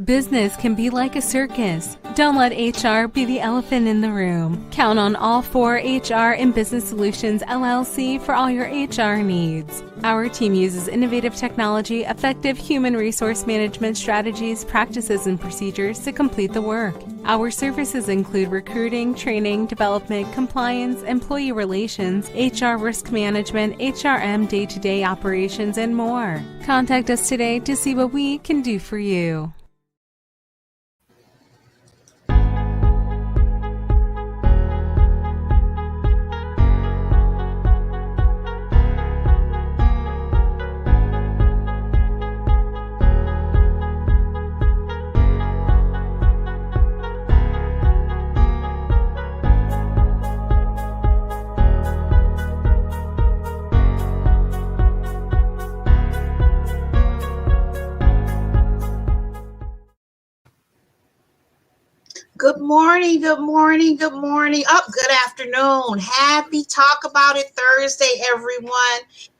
Business can be like a circus. Don't let HR be the elephant in the room. Count on all four HR and Business Solutions LLC for all your HR needs. Our team uses innovative technology, effective human resource management strategies, practices, and procedures to complete the work. Our services include recruiting, training, development, compliance, employee relations, HR risk management, HRM day-to-day operations, and more. Contact us today to see what we can do for you. Good morning, good morning, good morning. Good afternoon. Happy Talk About It Thursday, everyone.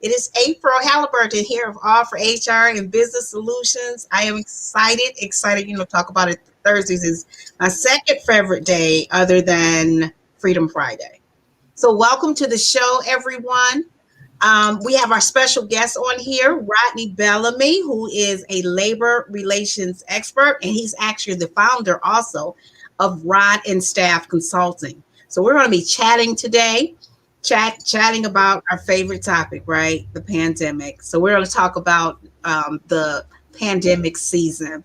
It is April Halliburton here of All for HR and Business Solutions. I am excited. Talk About It Thursdays is my second favorite day other than Freedom Friday. So welcome to the show, everyone. We have our special guest on here, Rodney Bellamy, who is a labor relations expert, and he's actually the founder also of Rodn Staff Consulting. So we're going to be chatting today, chatting about our favorite topic, right? The pandemic. So we're going to talk about the pandemic season.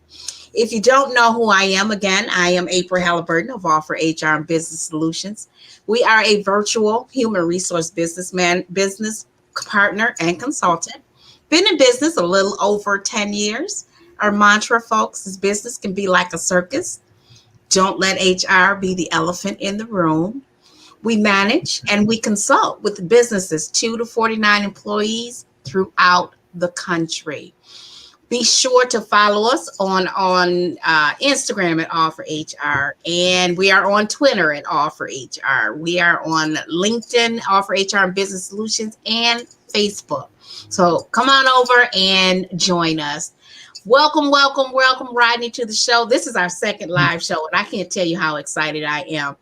If you don't know who I am, again, I am April Halliburton of All for HR and Business Solutions. We are a virtual human resource business partner and consultant. Been in business a little over 10 years. Our mantra, folks, is business can be like a circus. Don't let HR be the elephant in the room. We manage and we consult with businesses 2 to 49 employees throughout the country. Be sure to follow us on Instagram at All for HR, and we are on Twitter at All for HR. We are on LinkedIn, All for HR and Business Solutions, and Facebook. So come on over and join us. Welcome, Rodney, to the show. This is our second live show, and I can't tell you how excited I am.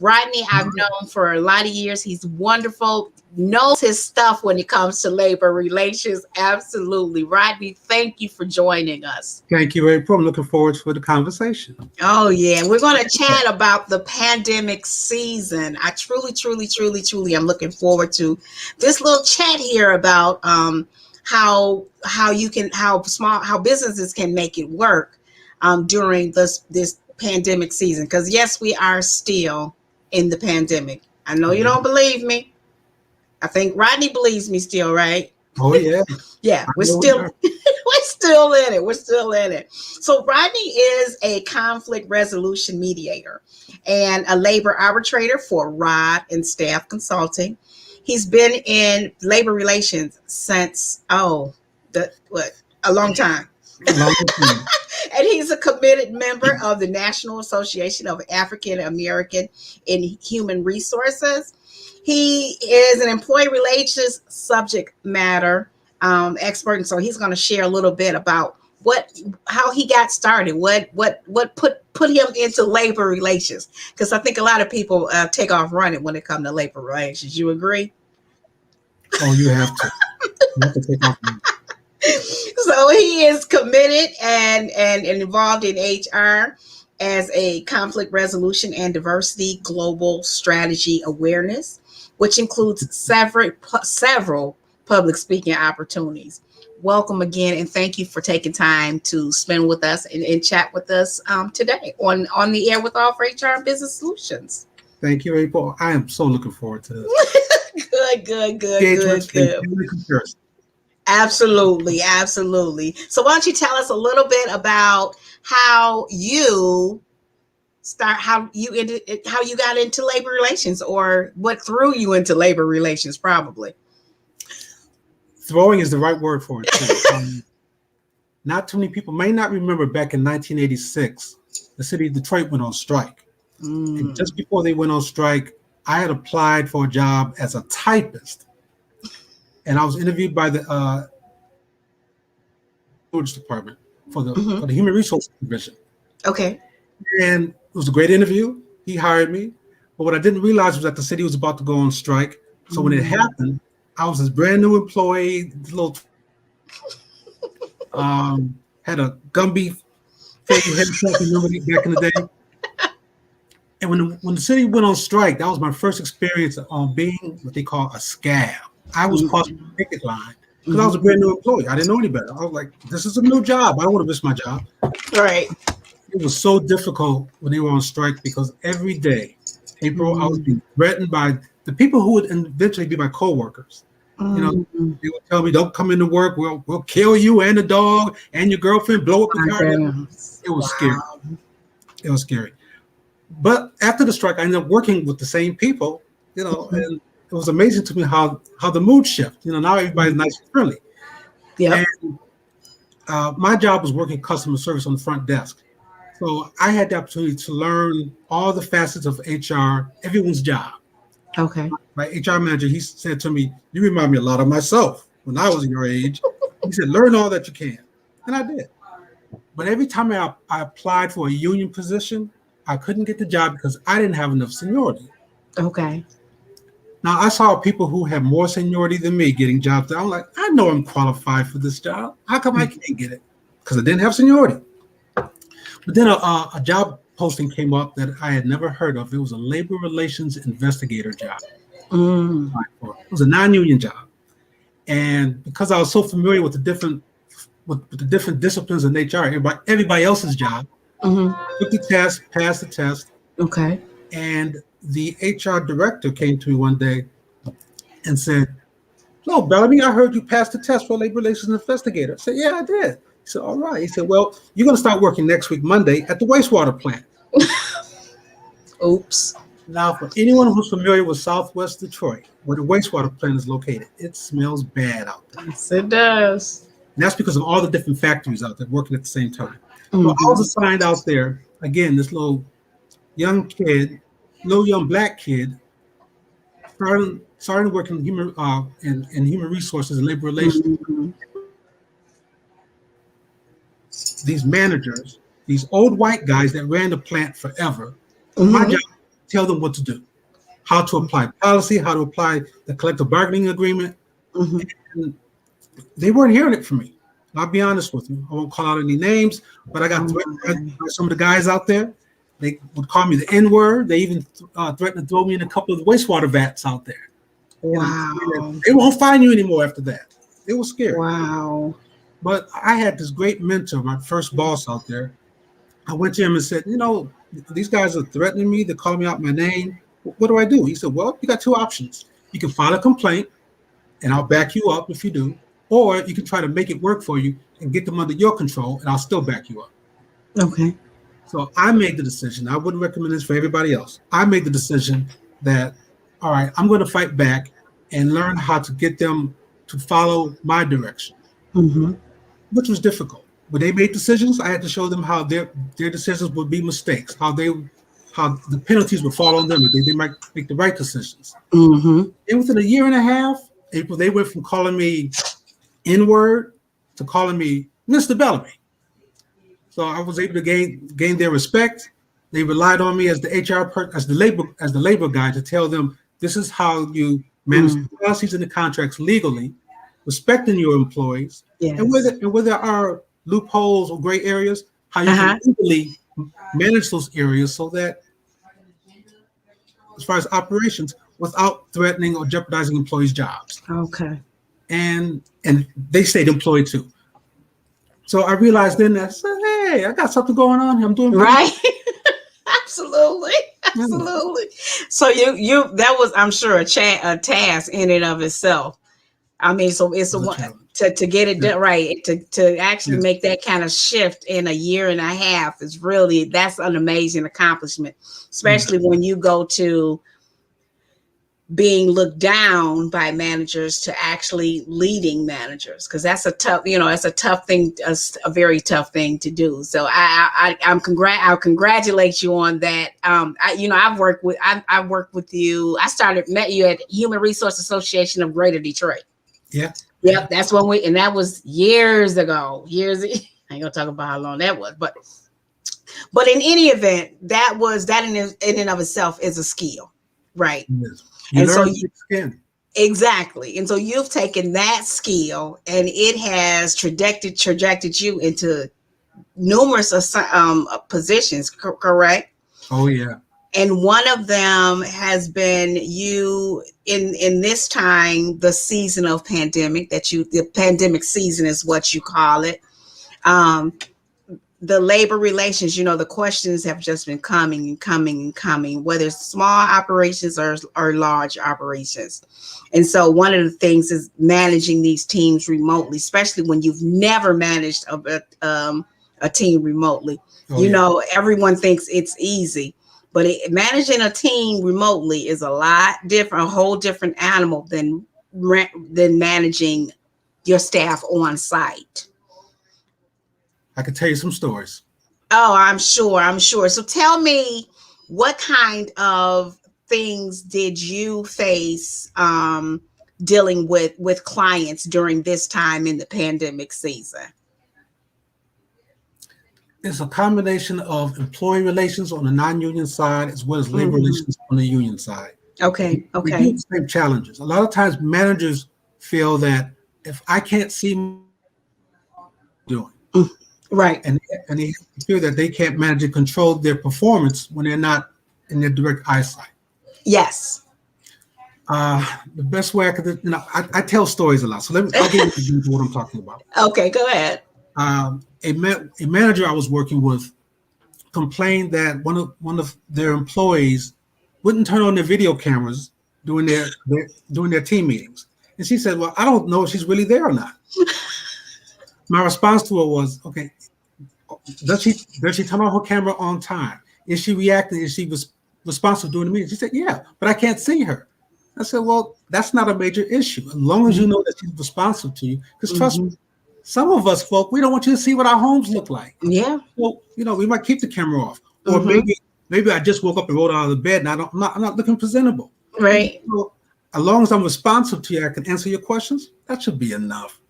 Rodney, I've known for a lot of years. He's wonderful, knows his stuff when it comes to labor relations. Absolutely. Rodney, thank you for joining us. Thank you, April. I'm looking forward to the conversation. Oh, yeah. We're going to chat about the pandemic season. I truly, I'm looking forward to this little chat here about how businesses can make it work during this pandemic season. Because yes, we are still in the pandemic. I know you don't believe me. I think Rodney believes me still, right? Oh yeah. Yeah, we're still in it. We're still in it. So Rodney is a conflict resolution mediator and a labor arbitrator for Rodn Staff Consulting. He's been in labor relations since a long time. And he's a committed member of the National Association of African American in Human Resources. He is an employee relations subject matter expert, and so he's going to share a little bit about how he got started, what put him into labor relations, because I think a lot of people take off running when it comes to labor relations. You agree? Oh, you have to. You have to take off running. So he is committed and involved in HR as a conflict resolution and diversity global strategy awareness, which includes several public speaking opportunities. Welcome again, and thank you for taking time to spend with us and chat with us today on the air with All for HR and Business Solutions. Thank you, April. I am so looking forward to this. Good. Absolutely. So why don't you tell us a little bit about how you got into labor relations, or what threw you into labor relations, probably. Throwing is the right word for it. Not too many people may not remember back in 1986, the city of Detroit went on strike. And just before they went on strike, I had applied for a job as a typist. And I was interviewed by the storage department. for the human resources division. Okay. And it was a great interview. He hired me. But what I didn't realize was that the city was about to go on strike. So when it happened, I was this brand new employee, little had a Gumby fake haircut, remember back in the day. And when the city went on strike, that was my first experience on being what they call a scab. I was part of the picket line because I was a brand new employee. I didn't know any better. I was like, this is a new job. I don't want to miss my job. Right. It was so difficult when they were on strike because every day, April, I was being threatened by the people who would eventually be my coworkers. You know, they would tell me, "Don't come into work. We'll kill you and the dog and your girlfriend. Blow up the car." It was scary. It was scary. But after the strike, I ended up working with the same people. You know, and it was amazing to me how the mood shifted. You know, now everybody's nice and friendly. Yeah. And my job was working customer service on the front desk. So I had the opportunity to learn all the facets of HR, everyone's job. Okay. My HR manager, he said to me, "You remind me a lot of myself when I was your age." He said, "Learn all that you can." And I did. But every time I applied for a union position, I couldn't get the job because I didn't have enough seniority. Okay. Now, I saw people who had more seniority than me getting jobs. I'm like, I know I'm qualified for this job. How come I can't get it? Because I didn't have seniority. But then a job posting came up that I had never heard of. It was a labor relations investigator job. It was a non-union job. And because I was so familiar with the different disciplines in HR, everybody else's job, took the test, passed the test. Okay. And the HR director came to me one day and said, "No, Bellamy, I heard you passed the test for labor relations investigator." I said, "Yeah, I did." He said, "All right." He said, "Well, you're going to start working next week, Monday, at the wastewater plant." Oops. Now, for anyone who's familiar with Southwest Detroit, where the wastewater plant is located, it smells bad out there. Yes, it does. And that's because of all the different factories out there working at the same time. So I was assigned out there, again, this little young black kid, started working in human resources and labor relations. These managers, these old white guys that ran the plant forever, my job, tell them what to do, how to apply policy, how to apply the collective bargaining agreement. And they weren't hearing it from me. I'll be honest with you. I won't call out any names, but I got threatened by some of the guys out there. They would call me the N-word. They even threatened to throw me in a couple of the wastewater vats out there. Wow. They won't find you anymore after that. It was scary. Wow. But I had this great mentor, my first boss out there. I went to him and said, "You know, these guys are threatening me. They're calling me out my name. What do I do?" He said, "Well, you got two options. You can file a complaint, and I'll back you up if you do. Or you can try to make it work for you and get them under your control, and I'll still back you up." Okay. So I made the decision. I wouldn't recommend this for everybody else. I made the decision that, all right, I'm going to fight back and learn how to get them to follow my direction, which was difficult. When they made decisions, I had to show them how their decisions would be mistakes, how the penalties would fall on them if they might make the right decisions. And within a year and a half, April, they went from calling me N-word to calling me Mr. Bellamy. So I was able to gain their respect. They relied on me as the as the labor guy to tell them this is how you manage the policies and the contracts legally, respecting your employees, and where there are loopholes or gray areas, how you can legally manage those areas so that, as far as operations, without threatening or jeopardizing employees' jobs. Okay. And they stayed employed too. So I realized then that, hey, I got something going on here. I'm doing right. Absolutely. So you that was, I'm sure, a task in and of itself. I mean, so it's to get it done right, to actually make that kind of shift in a year and a half is really, that's an amazing accomplishment, especially when you go to being looked down by managers to actually leading managers, because that's a tough thing, a very tough thing to do. So I'll congratulate you on that. I've worked with you. I met you at Human Resource Association of Greater Detroit. Yeah. Yep. That's when that was years ago. I ain't gonna talk about how long that was, but in any event, that in and of itself is a skill, right? Yes. And so exactly. And so you've taken that skill and it has trajected you into numerous positions, correct? Oh yeah. And one of them has been you in this time, the season of pandemic the pandemic season is what you call it. The labor relations, the questions have just been coming and coming and coming, whether it's small operations or large operations. And so one of the things is managing these teams remotely, especially when you've never managed a team remotely. Everyone thinks it's easy, but managing a team remotely is a lot different, a whole different animal than managing your staff on site. I could tell you some stories. Oh, I'm sure. So tell me, what kind of things did you face dealing with clients during this time in the pandemic season? It's a combination of employee relations on the non-union side as well as labor relations on the union side. Okay. We do the same challenges. A lot of times managers feel that if I can't see what I'm doing, right, and they feel that they can't manage and control their performance when they're not in their direct eyesight. Yes. The best way I could, I tell stories a lot. So I'll give you what I'm talking about. Okay, go ahead. A manager I was working with complained that one of their employees wouldn't turn on their video cameras during their team meetings. And she said, well, I don't know if she's really there or not. My response to her was, okay, does she turn on her camera on time? Is she reacting? Is she responsive during the meeting? She said, yeah, but I can't see her. I said, well, that's not a major issue. As long as you know that she's responsive to you, because trust me, some of us folk, we don't want you to see what our homes look like. Yeah. Well, we might keep the camera off, or maybe I just woke up and rolled out of the bed, and I'm not looking presentable. Right. So, as long as I'm responsive to you, I can answer your questions. That should be enough.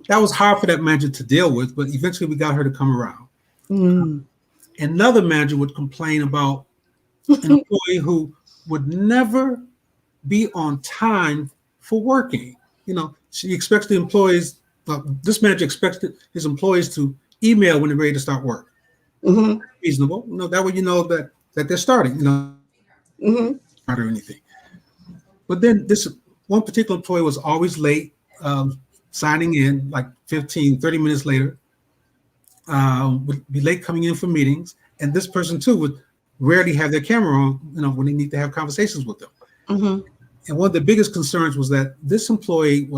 That was hard for that manager to deal with, but eventually we got her to come around. Another manager would complain about an employee who would never be on time for working. She expects the employees. This manager expects his employees to email when they're ready to start work. Reasonable. That way that they're starting. Not or anything. But then this one particular employee was always late, signing in like 15, 30 minutes later, would be late coming in for meetings. And this person too would rarely have their camera on, when they need to have conversations with them. And one of the biggest concerns was that this employee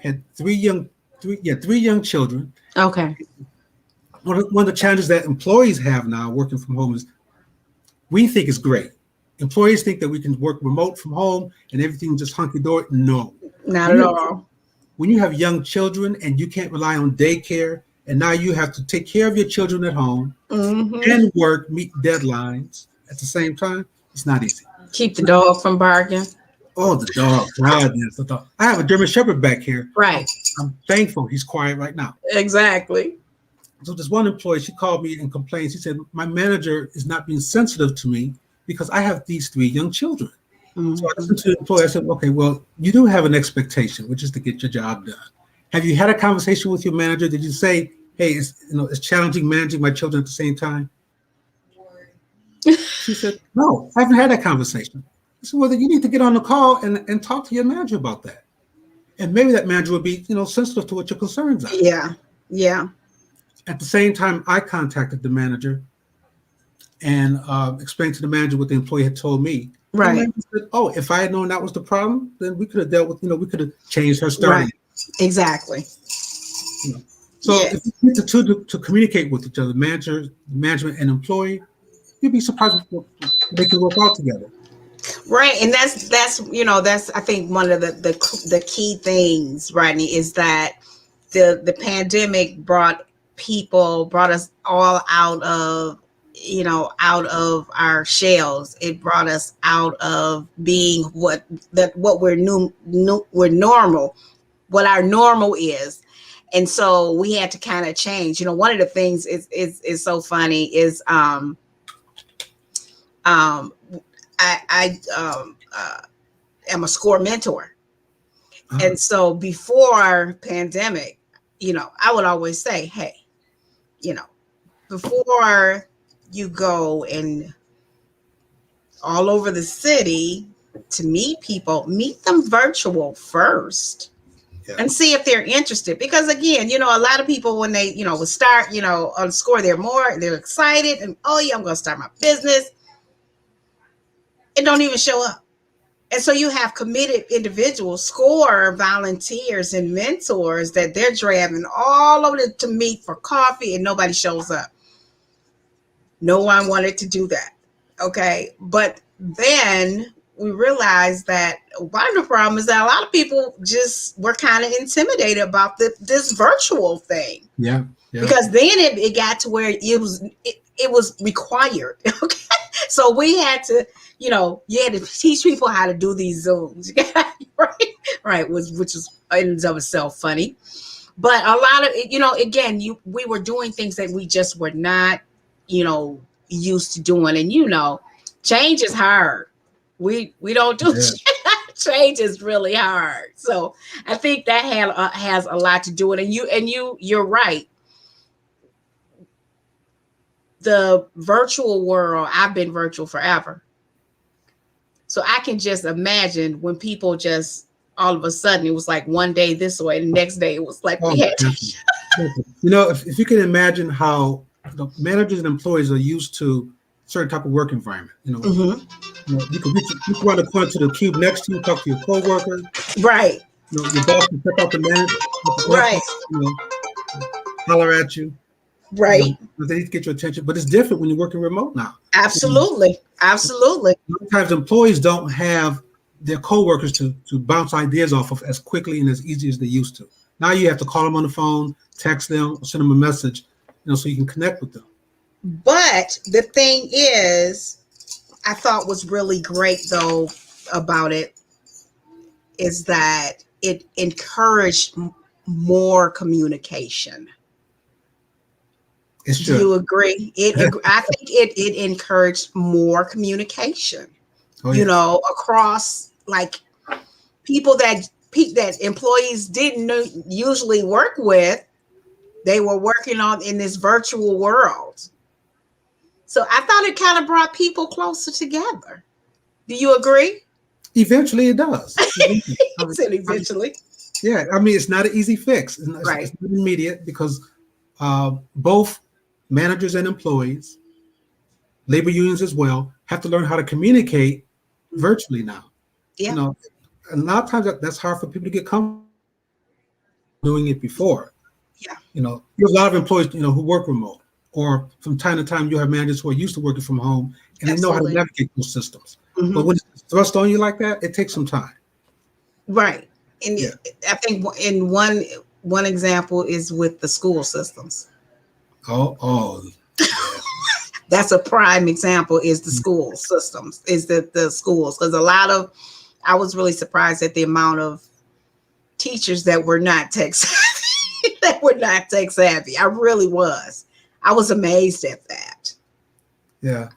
had three young children. Okay. One of the challenges that employees have now working from home is we think it's great. Employees think that we can work remote from home and everything just hunky-dory. No. Not at all. When you have young children and you can't rely on daycare, and now you have to take care of your children at home and meet deadlines at the same time, it's not easy. Keep the dog from barking. Oh, the dog. God, yes, the dog. I have a German Shepherd back here. Right. I'm thankful he's quiet right now. Exactly. So this one employee, she called me and complained. She said, my manager is not being sensitive to me because I have these three young children. So I listened to the employee. I said, okay, well, you do have an expectation, which is to get your job done. Have you had a conversation with your manager? Did you say, hey, it's challenging managing my children at the same time? She said, no, I haven't had that conversation. I said, well, then you need to get on the call and talk to your manager about that. And maybe that manager would be, sensitive to what your concerns are. Yeah, yeah. At the same time, I contacted the manager and explained to the manager what the employee had told me. Right. And the manager said, oh, if I had known that was the problem, then we could have dealt with, we could have changed her start. Right. Exactly. So if you get the two to communicate with each other, management and employee, you'd be surprised they can work out together. Right, and that's I think one of the key things, Rodney, is that the pandemic brought us all out of our shells. It brought us out of being what we're normal, what our normal is. And so we had to kind of change. One of the things is so funny is I am a SCORE mentor. And so before pandemic, I would always say, hey, before you go and all over the city to meet people, meet them virtual first. Yeah. And see if they're interested. Because again, a lot of people when they, would start, on SCORE, they're excited and, oh yeah, I'm going to start my business, and don't even show up. And so you have committed individuals, SCORE volunteers and mentors that they're driving all over to meet for coffee, and nobody shows up. No one wanted to do that. Okay. But then we realized that one of the problems is that a lot of people just were kind of intimidated about this virtual thing. Yeah. Because then it got to where it was required. Okay. So we had to, you had to teach people how to do these Zooms. Right. Which is in and of itself funny. But a lot of, again, we were doing things that we just were not, used to doing. And, change is hard. We don't do change is really hard. So I think that has a lot to do with it. And you're right. The virtual world, I've been virtual forever. So I can just imagine when people just all of a sudden it was like one day this way, and the next day it was like we had to. If you can imagine how managers and employees are used to certain type of work environment, you can run the corner to the cube next to you, talk to your coworker, right? Your boss can check out the manager, right? Holler at you, right? They need to get your attention, but it's different when you're working remote now. Absolutely. Sometimes employees don't have their coworkers to bounce ideas off of as quickly and as easy as they used to. Now you have to call them on the phone, text them, or send them a message, so you can connect with them. But the thing is, I thought was really great though about it is that it encouraged more communication. It's true. Do you agree? I think it encouraged more communication. Oh, yeah. Across like people that employees didn't usually work with, they were working on in this virtual world. So I thought it kind of brought people closer together. Do you agree? Eventually it does. He said eventually. Yeah, I mean, it's not an easy fix. It's not immediate because both managers and employees, labor unions as well, have to learn how to communicate virtually now. Yeah. A lot of times that's hard for people to get comfortable doing it before. Yeah. You have a lot of employees, who work remote, or from time to time you have managers who are used to working from home and they know how to navigate those systems. Mm-hmm. But when it's thrust on you like that, it takes some time. Right. And I think in one example is with the school systems. Oh. That's a prime example is the school systems, is the schools. Because I was really surprised at the amount of teachers that were not tech savvy. I really was. I was amazed at that. Yeah.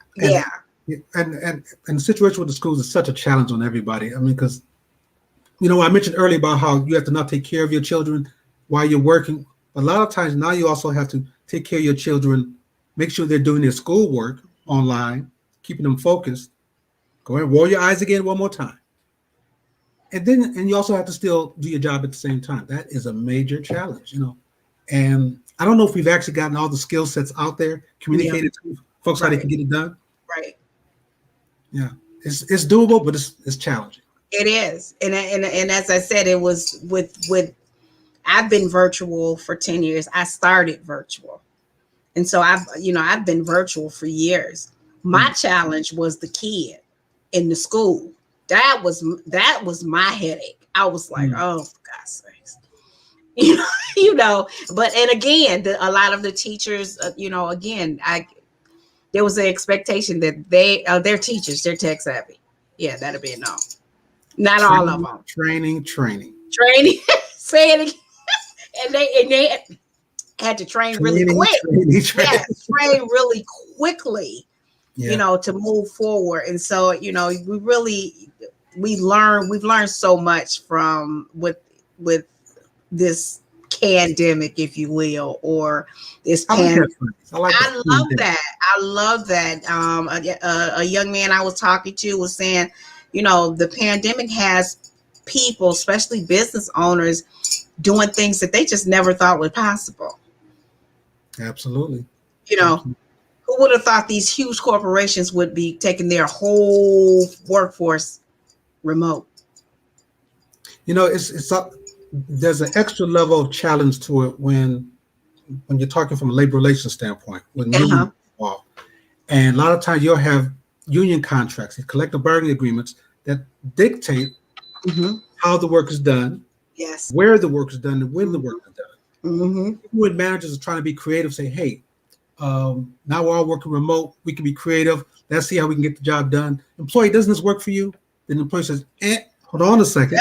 And the situation with the schools is such a challenge on everybody. I mean, because, I mentioned earlier about how you have to not take care of your children while you're working. A lot of times now you also have to take care of your children, make sure they're doing their schoolwork online, keeping them focused. Go ahead, roll your eyes again one more time. And you also have to still do your job at the same time. That is a major challenge, And I don't know if we've actually gotten all the skill sets out there, communicated to folks how they can get it done. Right. Yeah, it's doable, but it's challenging. It is, and as I said, it was with. I've been virtual for 10 years. I started virtual, and so I've been virtual for years. My challenge was the kid in the school. That was my headache. I was like, oh, for God's sakes. But again, a lot of the teachers, there was an expectation that they're teachers, they're tech savvy. Yeah, that'll be a no. Not all of them. Training. Say it again. and they had to train really quick. Yeah, train really quickly, to move forward. And so, we've learned so much from with this pandemic, if you will, or this pandemic. I love that. A young man I was talking to was saying, the pandemic has people, especially business owners, doing things that they just never thought were possible. Absolutely. Who would have thought these huge corporations would be taking their whole workforce remote? There's an extra level of challenge to it when you're talking from a labor relations standpoint with union involved. And a lot of times you'll have union contracts and collective bargaining agreements that dictate how the work is done, where the work is done, and when the work is done. When managers are trying to be creative, say, hey, now we're all working remote, we can be creative, let's see how we can get the job done. Employee, doesn't this work for you? Then the employee says, hold on a second.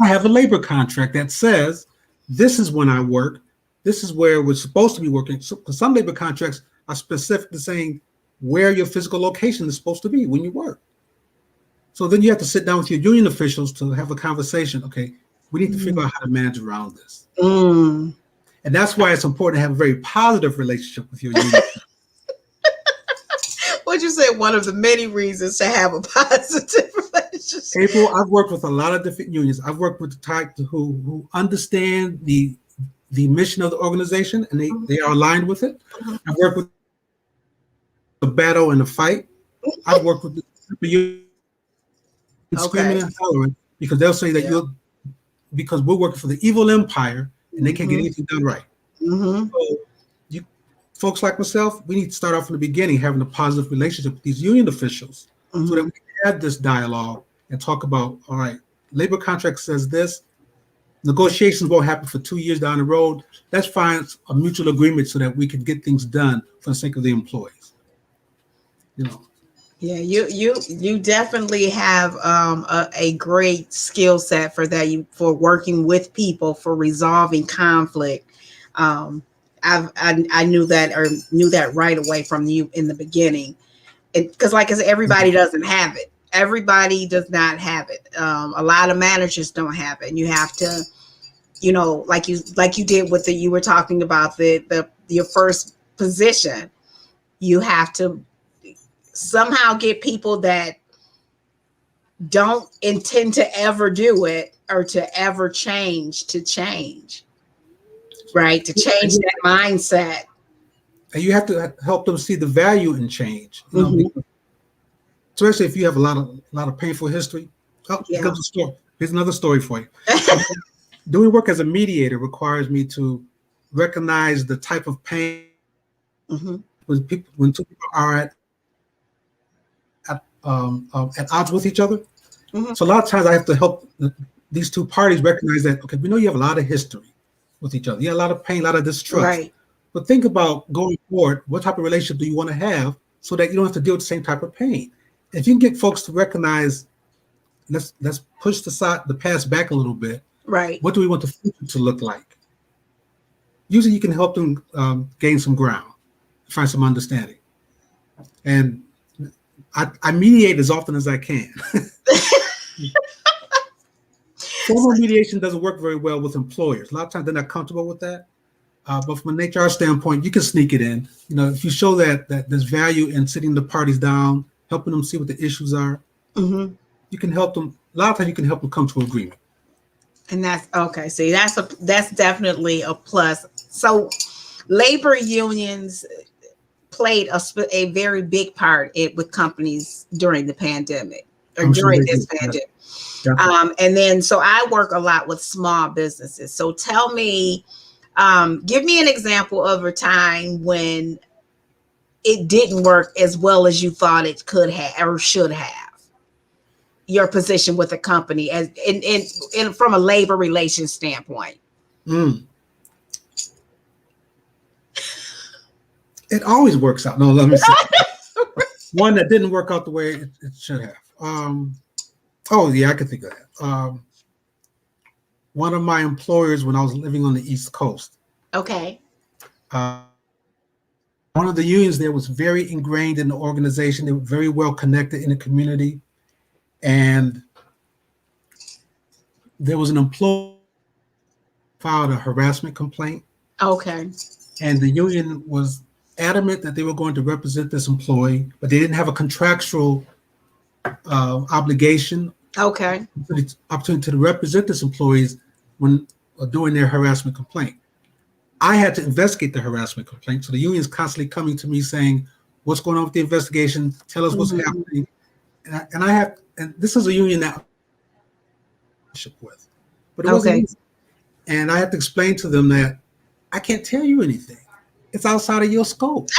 I have a labor contract that says this is when I work, this is where we're supposed to be working. So some labor contracts are specific to saying where your physical location is supposed to be when you work. So then you have to sit down with your union officials to have a conversation. Okay, we need to figure out how to manage around this. And that's why it's important to have a very positive relationship with your union. What'd you say? One of the many reasons to have a positive relationship. April, I've worked with a lot of different unions. I've worked with the type who understand the mission of the organization and they are aligned with it. I've worked with the battle and the fight. I've worked with the union screaming and hollering because they'll say that because we're working for the evil empire and they can't get anything done right. So folks like myself, we need to start off from the beginning, having a positive relationship with these union officials so that we can have this dialogue and talk about, all right, labor contract says this, negotiations won't happen for 2 years down the road. Let's find a mutual agreement so that we can get things done for the sake of the employees. Yeah, you definitely have a great skill set for that. For working with people, for resolving conflict. I knew that right away from you in the beginning, because like I said, everybody doesn't have it. Everybody does not have it. A lot of managers don't have it, and you have to, like you did with you were talking about your first position. You have to somehow get people that don't intend to ever do it or to ever change, right? To change that mindset. And you have to help them see the value in change. Especially if you have a lot of painful history. Here comes a story. Here's another story for you. Doing work as a mediator requires me to recognize the type of pain when two people are at odds with each other. So a lot of times I have to help these two parties recognize that, okay, we know you have a lot of history with each other. You have a lot of pain, a lot of distrust. Right. But think about going forward, what type of relationship do you want to have so that you don't have to deal with the same type of pain? If you can get folks to recognize, let's push the past back a little bit. Right. What do we want the future to look like? Usually you can help them gain some ground, find some understanding. And I mediate as often as I can. Formal mediation doesn't work very well with employers. A lot of times they're not comfortable with that. But from an HR standpoint, you can sneak it in. If you show that there's value in sitting the parties down, helping them see what the issues are, you can help them. A lot of times you can help them come to an agreement. And that's okay. See, that's definitely a plus. So labor unions played a very big part with companies during the pandemic or during this pandemic. And then, so I work a lot with small businesses. So tell me, give me an example of a time when it didn't work as well as you thought it could have or should have. Your position with a company as in from a labor relations standpoint. It always works out. No, let me see. One that didn't work out the way it should have. I can think of that. one of my employers when I was living on the East Coast. Okay. One of the unions there was very ingrained in the organization. They were very well connected in the community. And there was an employee filed a harassment complaint. Okay. And the union was adamant that they were going to represent this employee, but they didn't have a contractual obligation. Okay. The opportunity to represent this employees when doing their harassment complaint. I had to investigate the harassment complaint. So the union is constantly coming to me saying, what's going on with the investigation? Tell us what's happening. And this is a union that I'm with, but it wasn't easy. And I have to explain to them that I can't tell you anything. It's outside of your scope.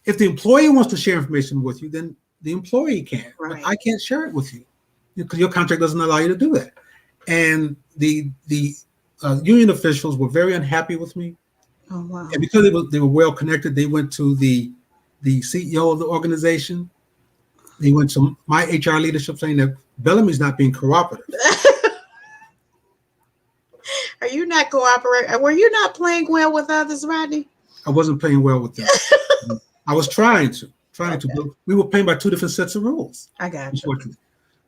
If the employee wants to share information with you, then the employee can. Right. But I can't share it with you because your contract doesn't allow you to do that. And the union officials were very unhappy with me. Oh, wow. And because they were well connected, they went to the CEO of the organization. They went to my HR leadership saying that Bellamy's not being cooperative. Are you not cooperating? Were you not playing well with others, Rodney? I wasn't playing well with them. I was trying to. But we were playing by two different sets of rules. I got you.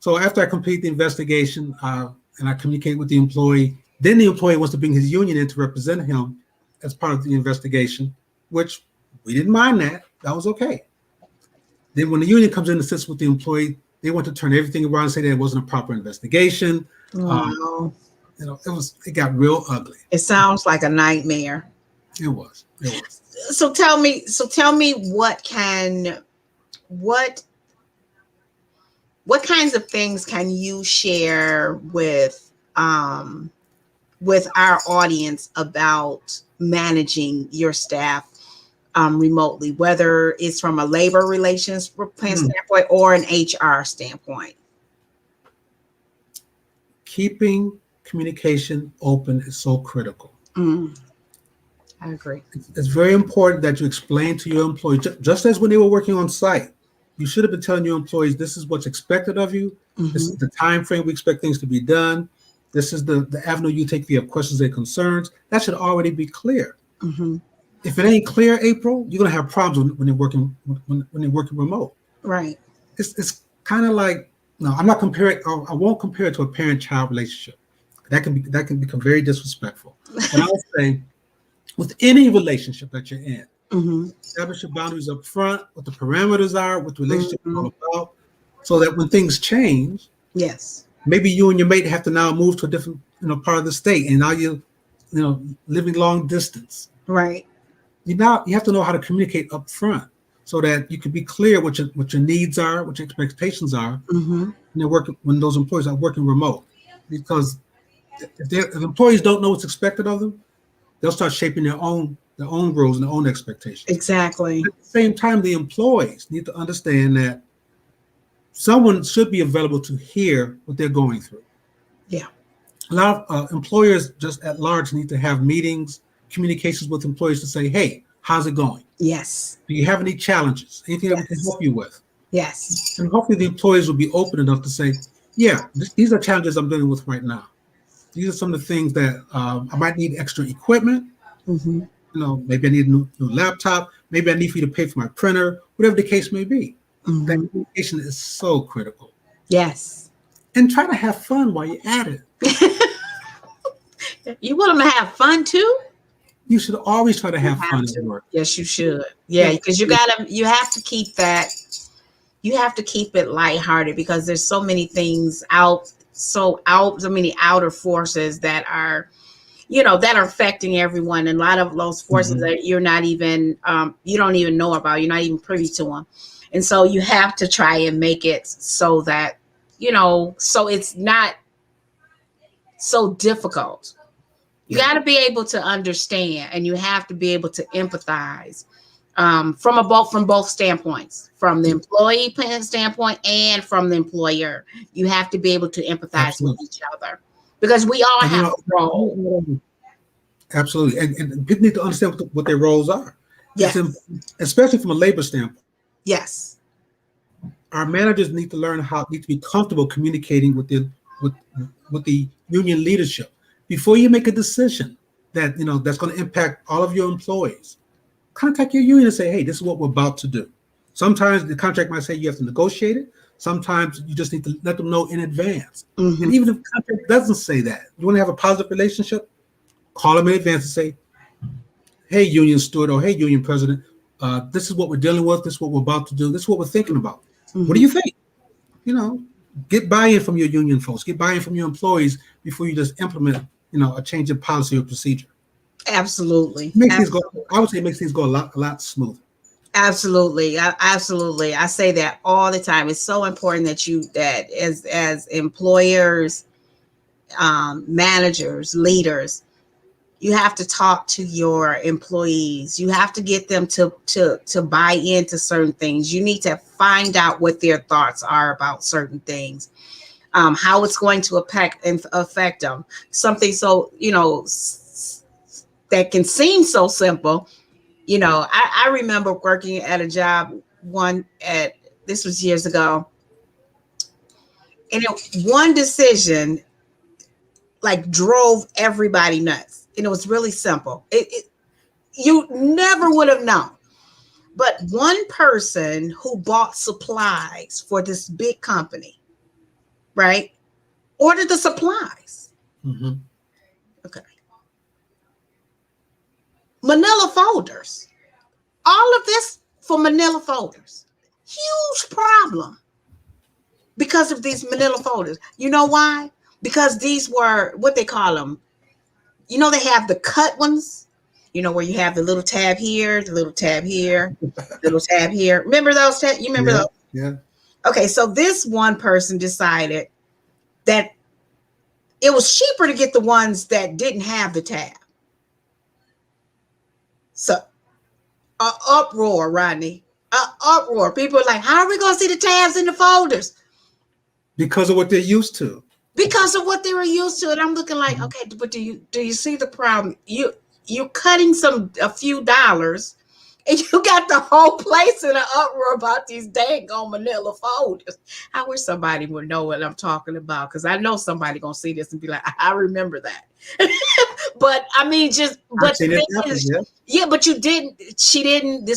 So after I complete the investigation and I communicate with the employee, then the employee wants to bring his union in to represent him as part of the investigation, which we didn't mind that. That was okay. Then when the union comes in and sits with the employee, they want to turn everything around and say that it wasn't a proper investigation. Wow. It got real ugly. It sounds like a nightmare. It was. So tell me what kinds of things can you share with our audience about managing your staff remotely, whether it's from a labor relations standpoint or an HR standpoint? Keeping communication open is so critical. I agree. It's very important that you explain to your employees, just as when they were working on site, you should have been telling your employees, this is what's expected of you. This is the time frame we expect things to be done. This is the avenue you take if you have questions and concerns. That should already be clear. If it ain't clear, April, you're gonna have problems when they're working remote. Right. It's kind of like, no, I'm not comparing. I won't compare it to a parent-child relationship. That can become very disrespectful. But I'll say, with any relationship that you're in, establish your boundaries up front, what the parameters are, what the relationship is all about, so that when things change, maybe you and your mate have to now move to a different part of the state, and now you're living long distance. Right. You have to know how to communicate up front so that you can be clear what your needs are, what your expectations are, when those employees are working remote. Because if employees don't know what's expected of them, they'll start shaping their own rules and their own expectations. Exactly. At the same time, the employees need to understand that someone should be available to hear what they're going through. Yeah. A lot of employers just at large need to have meetings, communications with employees to say, hey, how's it going? Yes. Do you have any challenges? Anything that we can help you with? Yes. And hopefully the employees will be open enough to say, yeah, these are challenges I'm dealing with right now. These are some of the things that I might need extra equipment. Maybe I need a new laptop. Maybe I need for you to pay for my printer, whatever the case may be. That communication is so critical. Yes. And try to have fun while you're at it. You want them to have fun too? You should always try to have fun at work. Yes, you should. Yeah, because you have to keep that. You have to keep it lighthearted because there's so many things so many outer forces that are, that are affecting everyone. And a lot of those forces that you're not even, you don't even know about. You're not even privy to them. And so you have to try and make it so that, so it's not so difficult. You got to be able to understand, and you have to be able to empathize from both standpoints, from the employee standpoint and from the employer. You have to be able to empathize with each other because we all have a role. Absolutely. And people need to understand what their roles are. Yes. Especially from a labor standpoint. Yes. Our managers need to learn need to be comfortable communicating with the union leadership. Before you make a decision that that's going to impact all of your employees, contact your union and say, hey, this is what we're about to do. Sometimes the contract might say you have to negotiate it. Sometimes you just need to let them know in advance. Mm-hmm. And even if the contract doesn't say that, you want to have a positive relationship, call them in advance and say, hey, union steward, or hey, union president, this is what we're dealing with. This is what we're about to do. This is what we're thinking about. Mm-hmm. What do you think? Get buy-in from your union folks. Get buy-in from your employees before you just implement, a change in policy or procedure. Absolutely. I would say it makes things go a lot smoother. Absolutely. Absolutely. I say that all the time. It's so important that as employers, managers, leaders, you have to talk to your employees. You have to get them to buy into certain things. You need to find out what their thoughts are about certain things, how it's going to affect them. Something so, that can seem so simple. I remember working at a job this was years ago. And one decision drove everybody nuts. And it was really simple. You never would have known. But one person who bought supplies for this big company, right, ordered the supplies. Mm-hmm. Okay. Manila folders. All of this for manila folders. Huge problem because of these manila folders. You know why? Because these were what they call them. They have the cut ones, where you have the little tab here, the little tab here, little tab here. Remember those tabs? You remember those? Yeah. Okay, so this one person decided that it was cheaper to get the ones that didn't have the tab. So, an uproar, Rodney. An uproar. People are like, how are we going to see the tabs in the folders? Because of what they're used to. Because of what they were used to. And I'm looking like, okay, but do you see the problem? You're cutting a few dollars, and you got the whole place in an uproar about these dang on manila folders. I wish somebody would know what I'm talking about, because I know somebody gonna see this and be like, I remember that. But I mean, but this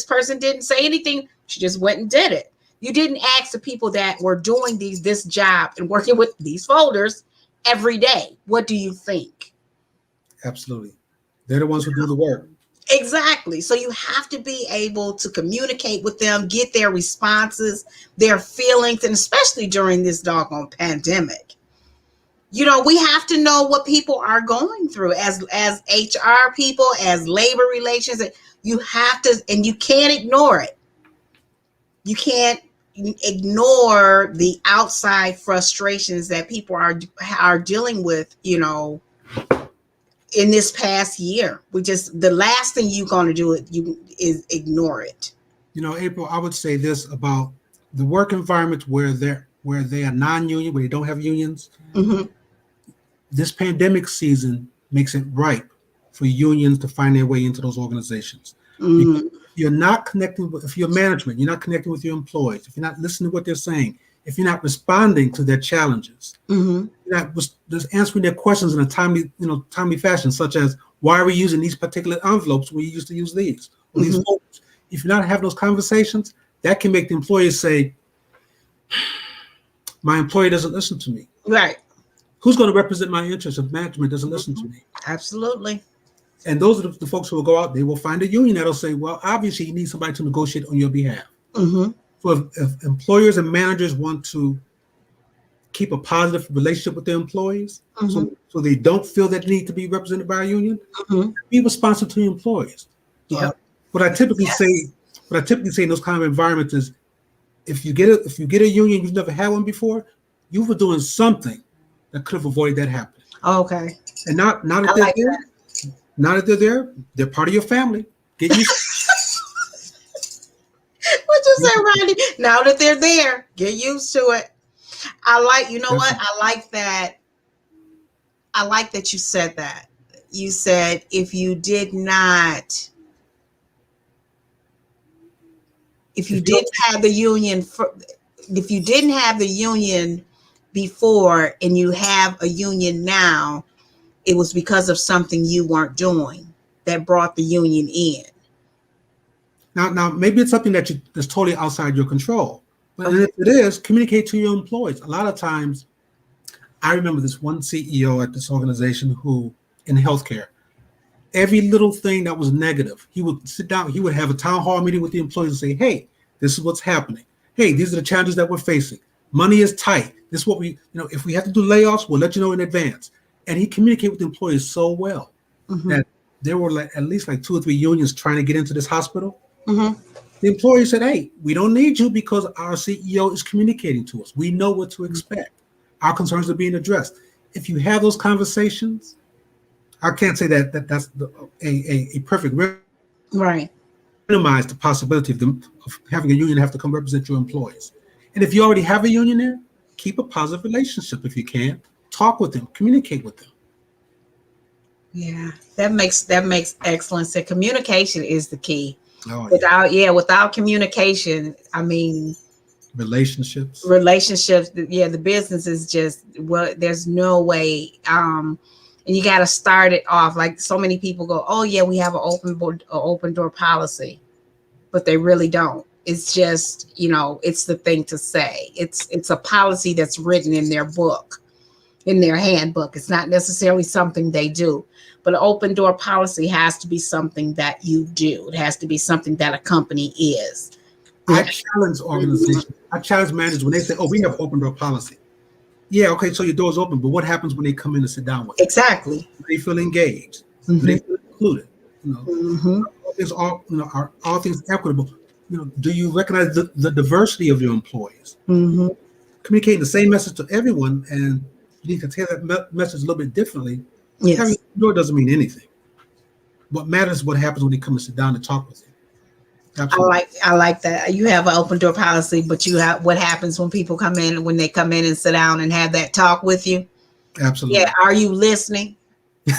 person didn't say anything. She just went and did it. You didn't ask the people that were doing this job and working with these folders every day, what do you think? Absolutely. They're the ones who do the work. Exactly. So you have to be able to communicate with them, get their responses, their feelings, and especially during this doggone pandemic. We have to know what people are going through as HR people, as labor relations. You have to, and you can't ignore it. You can't ignore the outside frustrations that people are dealing with, in this past year. The last thing you're going to do is ignore it. April, I would say this about the work environments where they are non-union, where they don't have unions. Mm-hmm. This pandemic season makes it ripe for unions to find their way into those organizations. Mm-hmm. You're not connecting if you're management, you're not connecting with your employees, if you're not listening to what they're saying, if you're not responding to their challenges, mm-hmm. you're not just answering their questions in a timely fashion, such as, why are we using these particular envelopes when you used to use these? Or Mm-hmm. these folders? If you're not having those conversations, that can make the employers say, my employer doesn't listen to me. Right. Who's going to represent my interests if management doesn't listen to me? Absolutely. And those are the folks who will go out, they will find a union that'll say, well, obviously you need somebody to negotiate on your behalf. Mm-hmm. So if employers and managers want to keep a positive relationship with their employees, mm-hmm. so they don't feel that they need to be represented by a union, mm-hmm. be responsive to your employees. Yep. What I typically say in those kind of environments is, if you get a union, you've never had one before, you were doing something that could have avoided that happening. Okay. And now that they're there, they're part of your family. Get used. What you say, Rodney? Now that they're there, get used to it. What? I like that. I like that you said that. You said if you didn't have the union before and you have a union now, it was because of something you weren't doing that brought the union in. Now maybe it's something that's totally outside your control. But Okay. if it is, communicate to your employees. A lot of times, I remember this one CEO at this organization who, in healthcare, every little thing that was negative, he would sit down, he would have a town hall meeting with the employees and say, hey, this is what's happening. Hey, these are the challenges that we're facing. Money is tight. This is what we, if we have to do layoffs, we'll let you know in advance. And he communicated with the employees so well that there were at least 2 or 3 unions trying to get into this hospital. The employee said, hey, we don't need you because our CEO is communicating to us. We know what to expect. Our concerns are being addressed. If you have those conversations, I can't say that's a perfect Right. minimize the possibility of having a union have to come represent your employees. And if you already have a union there, keep a positive relationship if you can. Talk with them, communicate with them. Yeah, that makes excellent sense. Communication is the key. Oh, Without communication, I mean, relationships, the business is just, well, there's no way. And you got to start it off. Like, so many people go, oh yeah, we have an open door policy, but they really don't. It's just, it's the thing to say. It's a policy that's written in their book, in their handbook. It's not necessarily something they do. But an open door policy has to be something that you do. It has to be something that a company is. I challenge organizations. I challenge managers when they say, oh, we have open door policy. Yeah, okay, so your door's open, but what happens when they come in and sit down with you? Exactly. Do they feel engaged? Do they feel included? Are all things equitable? Do you recognize the diversity of your employees? Communicating the same message to everyone, and you need to tell that message a little bit differently. Yes. Having a door doesn't mean anything. What matters is what happens when they come and sit down and talk with you. Absolutely. I like that. You have an open door policy, but you have what happens when people come in, when they come in and sit down and have that talk with you. Absolutely. Yeah. Are you listening?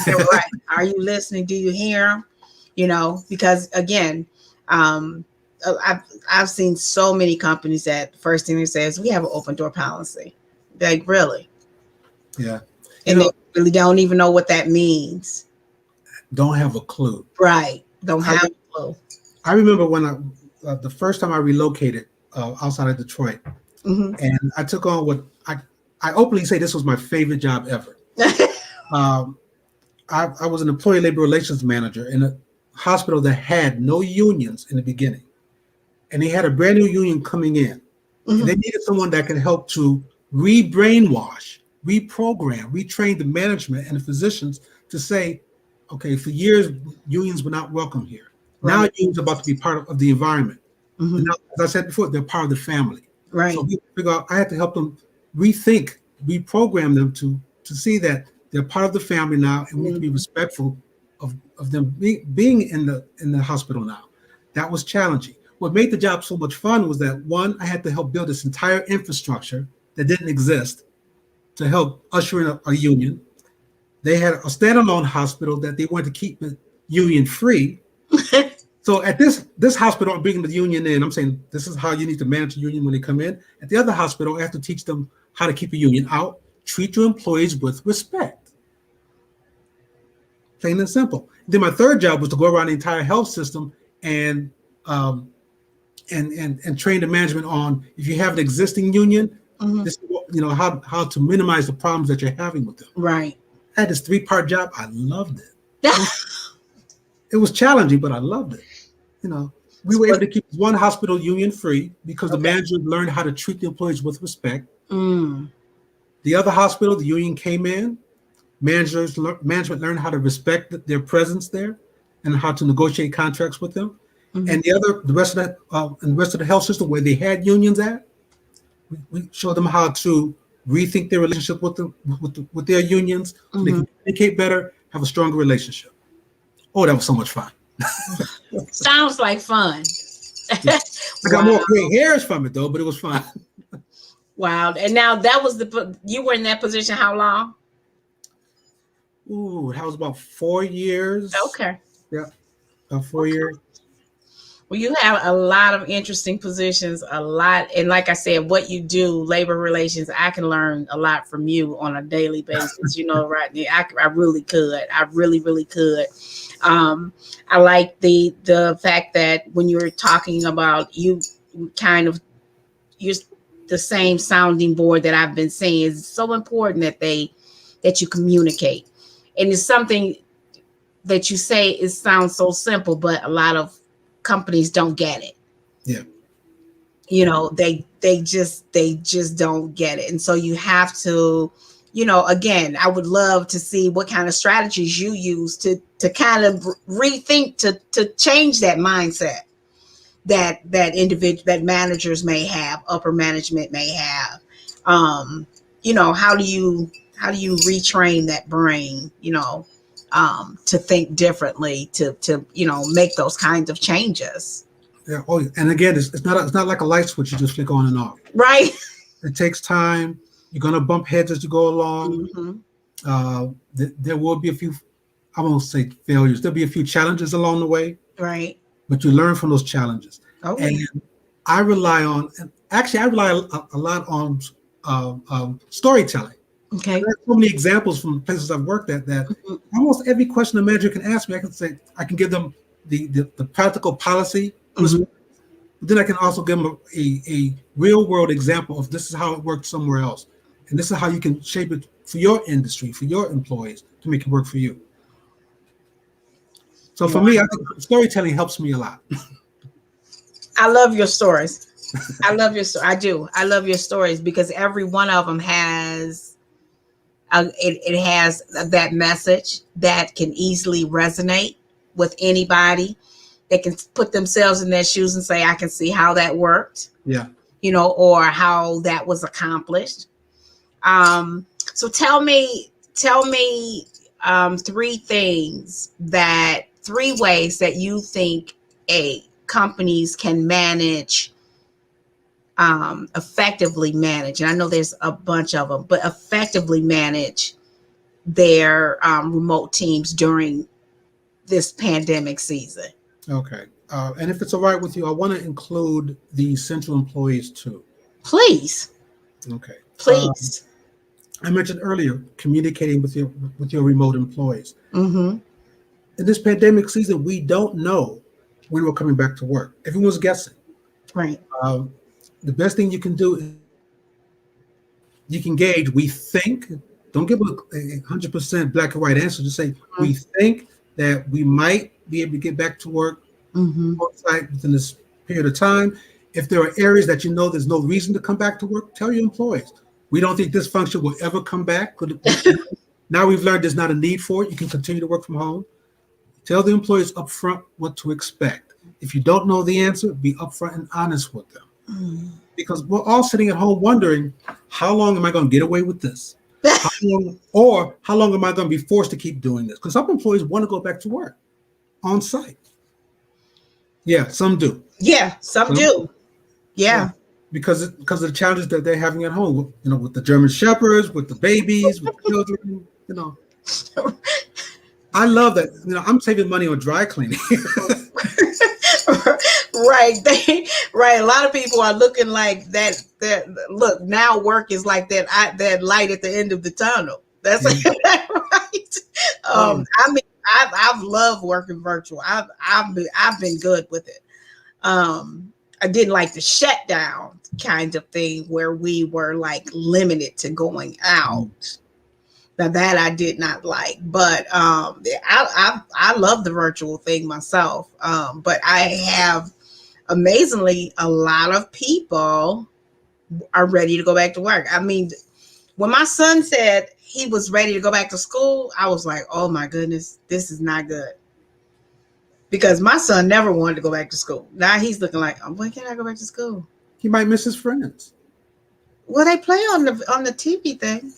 You're right. Are you listening? Do you hear them? Because again, I've seen so many companies that the first thing they say is we have an open door policy. Like, really? Yeah. And they really don't even know what that means. Don't have a clue. Right. Don't have a clue. I remember when the first time I relocated outside of Detroit, and I took on what I openly say this was my favorite job ever. I was an employee labor relations manager in a hospital that had no unions in the beginning. And they had a brand new union coming in. And they needed someone that could help to re-brainwash, reprogram, retrain the management and the physicians to say, okay, for years, unions were not welcome here. Right. Now unions are about to be part of the environment. And now, as I said before, they're part of the family. Right. So we figure out I had to help them rethink, reprogram them to see that they're part of the family now, and we need to be respectful of them being in the hospital now. That was challenging. What made the job so much fun was that, one, I had to help build this entire infrastructure that didn't exist to help usher in a union. They had a standalone hospital that they wanted to keep union free. So at this hospital, I'm bringing the union in. I'm saying this is how you need to manage a union when they come in. At the other hospital, I have to teach them how to keep a union out. Treat your employees with respect. Plain and simple. Then my third job was to go around the entire health system and train the management on, if you have an existing union, this, how to minimize the problems that you're having with them. Right. I had this 3-part job. I loved it. It was challenging, but I loved it. We were able to keep one hospital union free because the manager learned how to treat the employees with respect. The other hospital, the union came in. Management learned how to respect their presence there and how to negotiate contracts with them. And the rest of the health system where they had unions at, we showed them how to rethink their relationship with their unions so they can communicate better, have a stronger relationship. Oh, that was so much fun. Sounds like fun. I got more gray hairs from it though, but it was fun. Wow. And now that was you were in that position how long? Ooh, that was about 4 years. Okay. Yeah, about 4 years. Well, you have a lot of interesting positions, a lot. And like I said, what you do, labor relations, I can learn a lot from you on a daily basis. Rodney, I really could. I really, really could. I like the fact that when you were talking about you're the same sounding board that I've been saying. It's so important that you communicate. And it's something that you say, it sounds so simple, but a lot of companies don't get it. Yeah. They just don't get it. And so you have to, again, I would love to see what kind of strategies you use to kind of rethink, to change that mindset that managers may have, upper management may have. How do you retrain that brain, to think differently, to make those kinds of changes. Yeah. Oh, and again, it's not like a light switch you just flick on and off. Right. It takes time. You're gonna bump heads as you go along. Mm-hmm. There will be a few, I won't say failures. There'll be a few challenges along the way. Right. But you learn from those challenges. Okay. And I rely a lot on storytelling. Okay. There's so many examples from places I've worked at that almost every question a manager can ask me, I can give them the practical policy. Mm-hmm. But then I can also give them a real world example of this is how it worked somewhere else. And this is how you can shape it for your industry, for your employees, to make it work for you. So for me, I think storytelling helps me a lot. I love your stories. I do. I love your stories because every one of them has it has that message that can easily resonate with anybody. They can put themselves in their shoes and say, I can see how that worked. Yeah. Or how that was accomplished. So tell me three ways that you think companies can effectively manage, and I know there's a bunch of them, but effectively manage their remote teams during this pandemic season. Okay. And if it's all right with you, I want to include the central employees too. Please. Okay. Please. I mentioned earlier communicating with your remote employees. Mm-hmm. In this pandemic season, we don't know when we're coming back to work. Everyone's guessing. Right. The best thing you can do is you can gauge. We think. Don't give a 100% black and white answer. Just say we think that we might be able to get back to work on site within this period of time. If there are areas that you know there's no reason to come back to work, tell your employees. We don't think this function will ever come back. Now we've learned there's not a need for it. You can continue to work from home. Tell the employees up front what to expect. If you don't know the answer, be upfront and honest with them. Because we're all sitting at home wondering, how long am I going to get away with this? How long am I going to be forced to keep doing this? Because some employees want to go back to work on site. Yeah, some do. Yeah, some do. Yeah. Because of the challenges that they're having at home, with the German Shepherds, with the babies, with the children, I love that. I'm saving money on dry cleaning. Right. Right. A lot of people are looking like that. Look, now work is like that light at the end of the tunnel. That's right. I mean, I've loved working virtual. I've been good with it. I didn't like the shutdown kind of thing where we were like limited to going out. Now that I did not like, but I love the virtual thing myself. But I have amazingly a lot of people are ready to go back to work. I mean, when my son said he was ready to go back to school, I was like, oh my goodness, this is not good. Because my son never wanted to go back to school. Now he's looking like, when can I go back to school? He might miss his friends. Well, they play on the TV thing.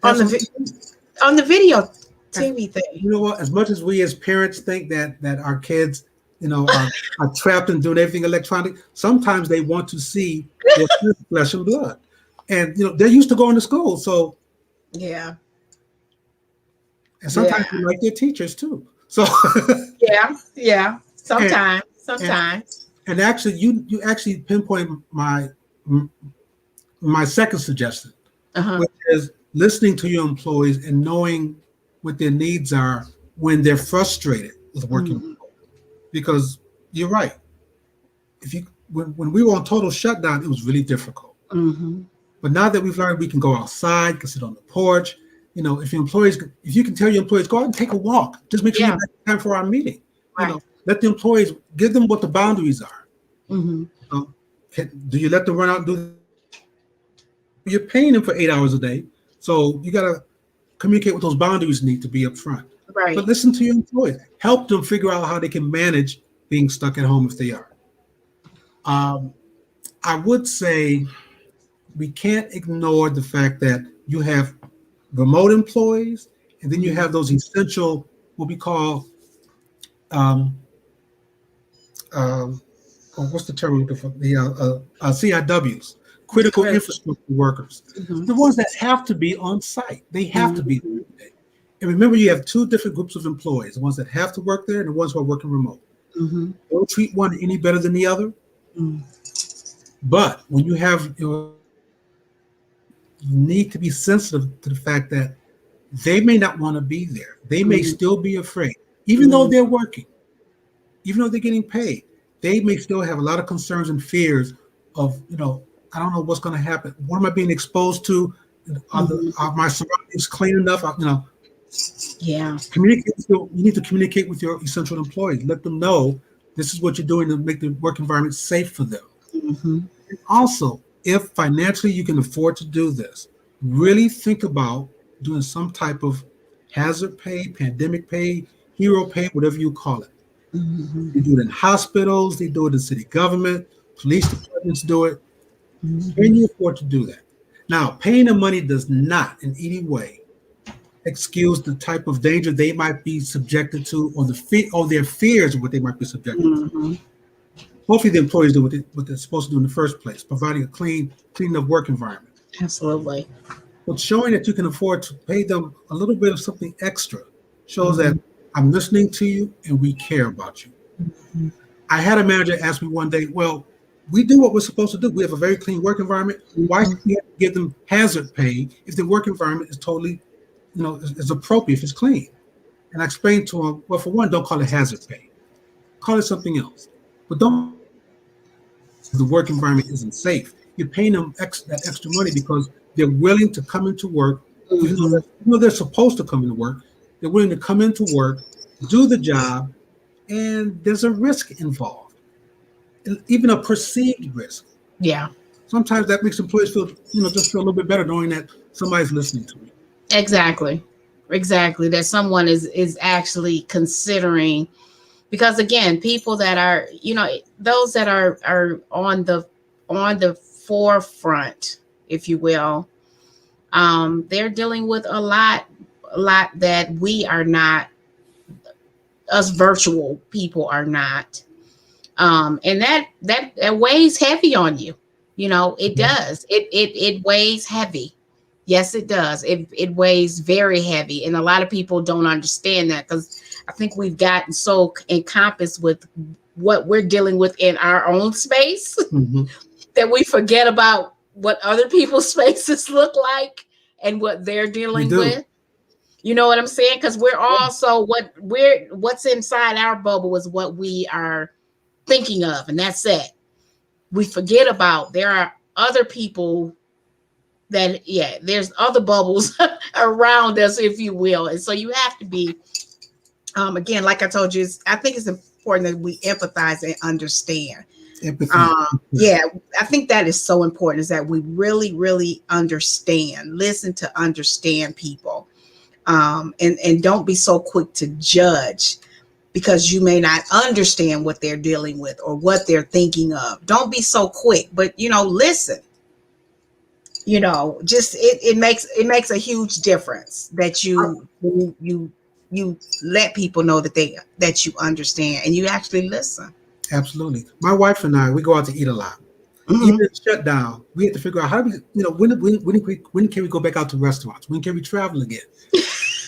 On the video TV thing. You know what? As much as we as parents think that our kids, are trapped and doing everything electronic, sometimes they want to see their flesh and blood. And they're used to going to school, so yeah. And sometimes they like their teachers too. So yeah. Sometimes. And actually, you actually pinpoint my second suggestion, which is listening to your employees and knowing what their needs are when they're frustrated with working remote. Because you're right. When we were on total shutdown, it was really difficult. But now that we've learned we can go outside, can sit on the porch, if you can tell your employees, go out and take a walk, just make sure you're back in time for our meeting. Right. Let the employees, give them what the boundaries are. Do you let them run out and do? You're paying them for 8 hours a day, so you got to communicate what those boundaries need to be up front. Right. But listen to your employees. Help them figure out how they can manage being stuck at home if they are. I would say we can't ignore the fact that you have remote employees, and then you have those essential, what we call, what's the term we're looking for? The CIWs, critical infrastructure workers, the ones that have to be on site. They have to be there. And remember, you have two different groups of employees: the ones that have to work there and the ones who are working remote. Don't treat one any better than the other. But when you need to be sensitive to the fact that they may not want to be there. They may still be afraid, even though they're working, even though they're getting paid. They may still have a lot of concerns and fears of, I don't know what's going to happen. What am I being exposed to? Are my surroundings clean enough? Yeah. You need to communicate with your essential employees. Let them know this is what you're doing to make the work environment safe for them. And also, if financially you can afford to do this, really think about doing some type of hazard pay, pandemic pay, hero pay, whatever you call it. They do it in hospitals, they do it in city government, police departments do it. Can you afford to do that? Now, paying the money does not in any way excuse the type of danger they might be subjected to, or their fears of what they might be subjected to. Hopefully the employees do what they're supposed to do in the first place, providing a clean enough work environment. Absolutely. But showing that you can afford to pay them a little bit of something extra shows that I'm listening to you and we care about you. I had a manager ask me one day, well, we do what we're supposed to do. We have a very clean work environment. Why should we have to give them hazard pay if the work environment is totally, is appropriate, if it's clean? And I explained to him, well, for one, don't call it hazard pay. Call it something else. But don't, the work environment isn't safe. You're paying them that extra money because they're willing to come into work, even though they're supposed to come into work. They're willing to come into work, do the job, and there's a risk involved, even a perceived risk. Yeah. Sometimes that makes employees feel, just feel a little bit better knowing that somebody's listening to me. Exactly. That someone is actually considering, because again, people that are, those that are on the forefront, if you will, they're dealing with a lot that we are not, us virtual people are not. And that weighs heavy on you. It does. It weighs heavy. Yes, it does. It weighs very heavy. And a lot of people don't understand that, because I think we've gotten so encompassed with what we're dealing with in our own space that we forget about what other people's spaces look like and what they're dealing with. You know what I'm saying? Because we're also what's inside our bubble is what we are thinking of, and that's it. We forget about there are other people that there's other bubbles around us, if you will, and so you have to be again, like I told you, I think it's important that we empathize and understand. Empathy. I think that is so important, is that we really, really listen to understand people. And don't be so quick to judge because you may not understand what they're dealing with or what they're thinking of. Don't be so quick, but listen. Just it makes a huge difference that you let people know that you understand and you actually listen. Absolutely. My wife and I, we go out to eat a lot. Even in shutdown, we had to figure out how do we, when can we go back out to restaurants? When can we travel again?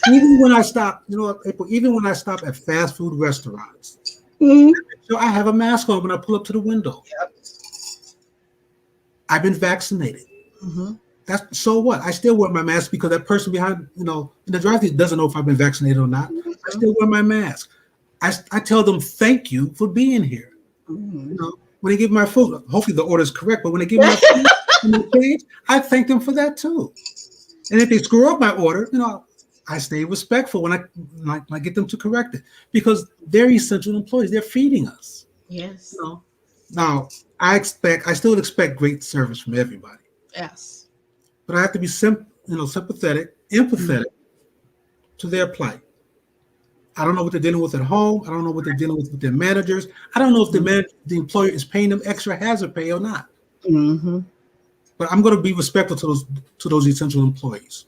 Even when I stop, April, even when I stop at fast food restaurants, Mm-hmm. So I have a mask on when I pull up to the window. Yep. I've been vaccinated. Mm-hmm. That's so what? I still wear my mask because that person behind, in the drive-thru doesn't know if I've been vaccinated or not. Mm-hmm. I still wear my mask. I tell them thank you for being here. Mm-hmm. When they give my food, hopefully the order is correct, but when they give my food and they change, I thank them for that too. And if they screw up my order, I stay respectful when I get them to correct it because they're essential employees. They're feeding us. Yes. Now, I still expect great service from everybody. Yes. But I have to be sympathetic, empathetic to their plight. I don't know what they're dealing with at home. I don't know what they're dealing with their managers. I don't know if the employer is paying them extra hazard pay or not. Mm-hmm. But I'm going to be respectful to those essential employees,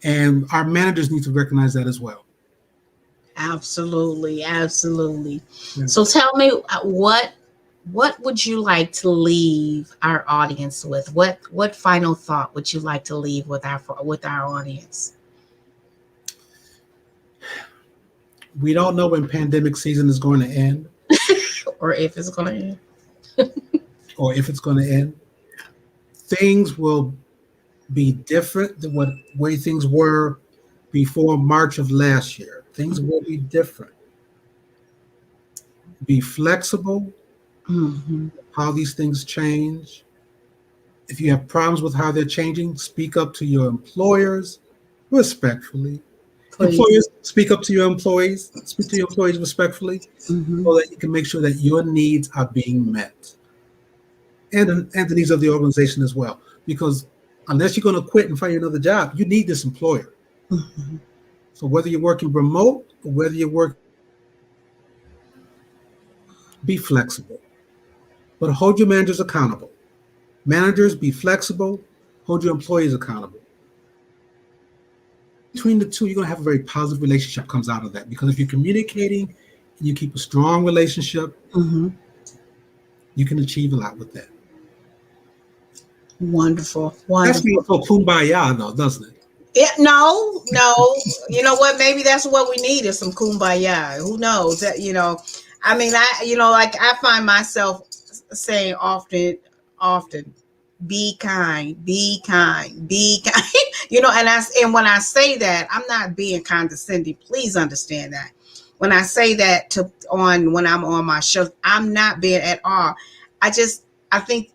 and our managers need to recognize that as well. Absolutely, absolutely. Yeah. So tell me, what would you like to leave our audience with? What final thought would you like to leave with our audience? We don't know when pandemic season is going to end, or if it's going to end. Things will be different than what way things were before March of last year. Things will be different. Be flexible. Mm-hmm. How these things change. If you have problems with how they're changing, speak up to your employers respectfully. Please. Employers, speak up to your employees. Speak to your employees respectfully, Mm-hmm. so that you can make sure that your needs are being met, and the needs of the organization as well. Because unless you're going to quit and find another job, you need this employer. Mm-hmm. So whether you're working remote or whether you're working, be flexible, but hold your managers accountable. Managers, be flexible. Hold your employees accountable. Between the two, you're going to have a very positive relationship comes out of that. Because if you're communicating and you keep a strong relationship, Mm-hmm. you can achieve a lot with that. Wonderful. That's not so kumbaya, though, doesn't it? No. You know what? Maybe that's what we need is some kumbaya. Who knows? That I mean, I find myself saying often, be kind, be kind, be kind. And when I say that, I'm not being condescending. Please understand that. When I say that when I'm on my show, I'm not being at all. I think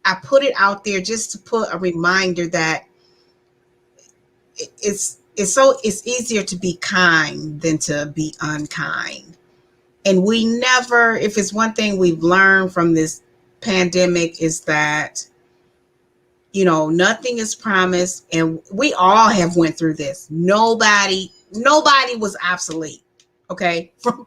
I put it out there just to put a reminder that it's easier to be kind than to be unkind. And we never, if it's one thing we've learned from this pandemic is that, nothing is promised, and we all have went through this. Nobody was obsolete. Okay. From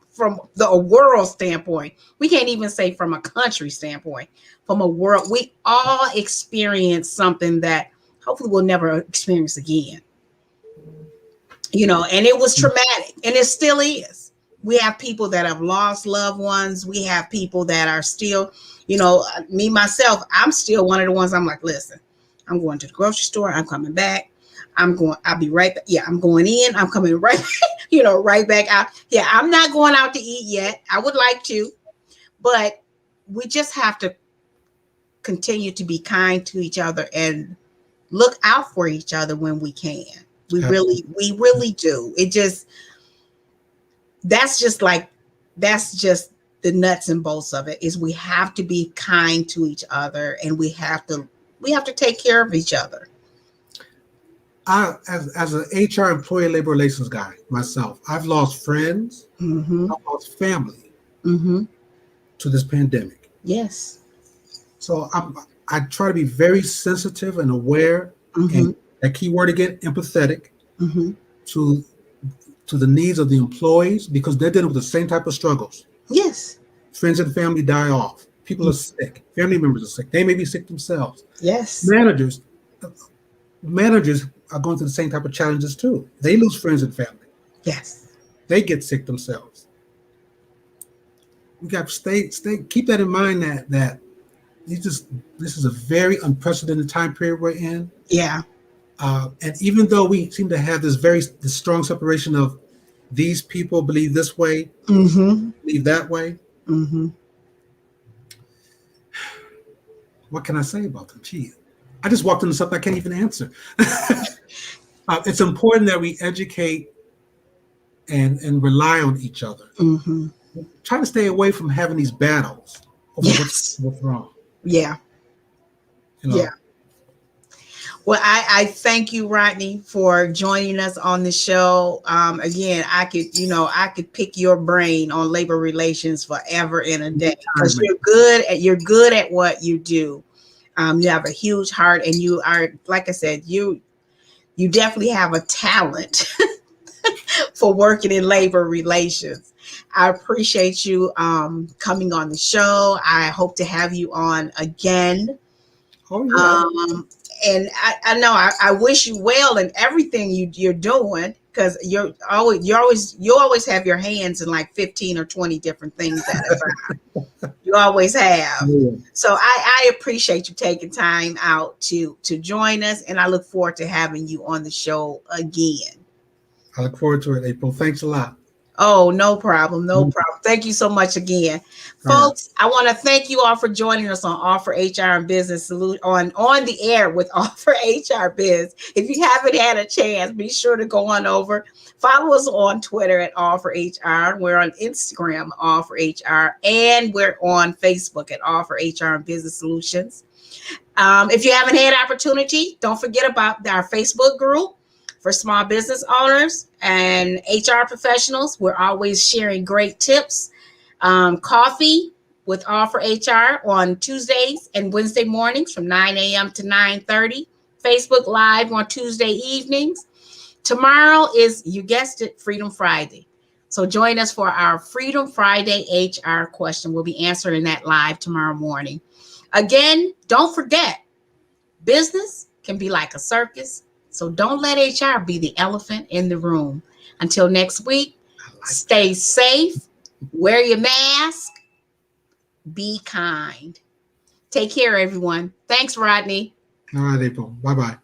the world standpoint, we can't even say from a country standpoint, from a world, we all experienced something that hopefully we'll never experience again. And it was traumatic, and it still is. We have people that have lost loved ones. We have people that are still, me, myself, I'm still one of the ones I'm like, listen, I'm going to the grocery store. I'm coming back. I'll be right back. Yeah, I'm going in. I'm coming right back, right back out. Yeah, I'm not going out to eat yet. I would like to, but we just have to continue to be kind to each other and look out for each other when we can. We really do. That's just the nuts and bolts of it is we have to be kind to each other, and we have to take care of each other. As an HR employee labor relations guy myself, I've lost friends, Mm-hmm. I've lost family Mm-hmm. to this pandemic. Yes. So I try to be very sensitive and aware, Mm-hmm. and that key word again, empathetic, Mm-hmm. to the needs of the employees, because they're dealing with the same type of struggles. Yes. Friends and family die off. People are sick. Family members are sick. They may be sick themselves. Yes. Managers are going through the same type of challenges too. They lose friends and family. Yes. They get sick themselves. We got to keep that in mind that this is a very unprecedented time period we're in. Yeah. And even though we seem to have this strong separation of these people believe this way, believe that way. What can I say about them? Gee, I just walked into something I can't even answer. It's important that we educate and rely on each other. Try to stay away from having these battles over what's wrong. Yeah. You know? Yeah. Well, I thank you, Rodney, for joining us on the show. Again, I could pick your brain on labor relations forever and a day, because you're good at what you do. You have a huge heart, and you are, like I said, you definitely have a talent for working in labor relations. I appreciate you coming on the show. I hope to have you on again. Oh, yeah. And I know I wish you well in everything you're doing, because you always have your hands in like 15 or 20 different things at a time. You always have. Yeah. So I appreciate you taking time out to join us, and I look forward to having you on the show again. I look forward to it, April. Thanks a lot. Oh, no problem. No problem. Thank you so much again. Folks, I want to thank you all for joining us on All for HR and Business Solution on the air with All for HR Biz. If you haven't had a chance, be sure to go on over. Follow us on Twitter at All for HR. We're on Instagram, All for HR, and we're on Facebook at All for HR and Business Solutions. If you haven't had opportunity, don't forget about our Facebook group for small business owners and HR professionals. We're always sharing great tips. Coffee with All for HR on Tuesdays and Wednesday mornings from 9 a.m. to 9:30. Facebook Live on Tuesday evenings. Tomorrow is, you guessed it, Freedom Friday. So join us for our Freedom Friday HR question. We'll be answering that live tomorrow morning. Again, don't forget, business can be like a circus. So don't let HR be the elephant in the room. Until next week, stay safe, wear your mask, be kind. Take care, everyone. Thanks, Rodney. All right, April. Bye-bye.